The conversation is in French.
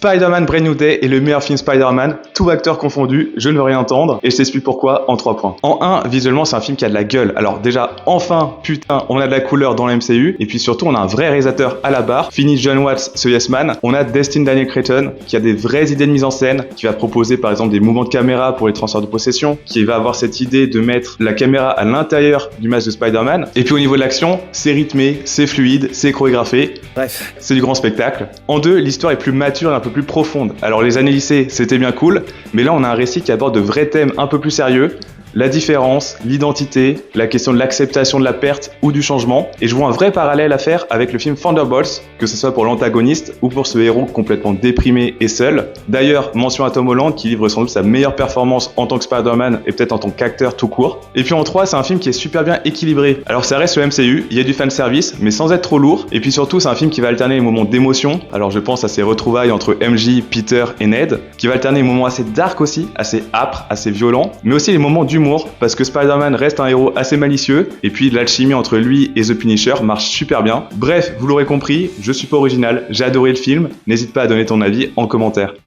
Spider-Man Brand New Day est le meilleur film Spider-Man, tout acteur confondu, je ne veux rien entendre, et je t'explique pourquoi en 3 points. En 1, visuellement c'est un film qui a de la gueule. Alors déjà, enfin, putain, on a de la couleur dans la MCU, et puis surtout on a un vrai réalisateur à la barre, fini John Watts, ce Yes Man. On a Destin Daniel Cretton, qui a des vraies idées de mise en scène, qui va proposer par exemple des mouvements de caméra pour les transferts de possession, qui va avoir cette idée de mettre la caméra à l'intérieur du masque de Spider-Man. Et puis au niveau de l'action, c'est rythmé, c'est fluide, c'est chorégraphié. Bref, c'est du grand spectacle. En 2, l'histoire est plus mature et un peu plus profonde. Alors les années lycée, c'était bien cool, mais là on a un récit qui aborde de vrais thèmes un peu plus sérieux. La différence, l'identité, la question de l'acceptation de la perte ou du changement. Et je vois un vrai parallèle à faire avec le film Thunderbolts, que ce soit pour l'antagoniste ou pour ce héros complètement déprimé et seul. D'ailleurs, mention à Tom Holland qui livre sans doute sa meilleure performance en tant que Spider-Man et peut-être en tant qu'acteur tout court. Et puis en 3, c'est un film qui est super bien équilibré. Alors ça reste le MCU, il y a du fanservice, mais sans être trop lourd. Et puis surtout, c'est un film qui va alterner les moments d'émotion. Alors je pense à ces retrouvailles entre MJ, Peter et Ned, qui va alterner les moments assez dark aussi, assez âpres, assez violents, mais aussi les moments d'humour, parce que Spider-Man reste un héros assez malicieux, et puis l'alchimie entre lui et The Punisher marche super bien. Bref, vous l'aurez compris, je suis pas original, j'ai adoré le film, n'hésite pas à donner ton avis en commentaire.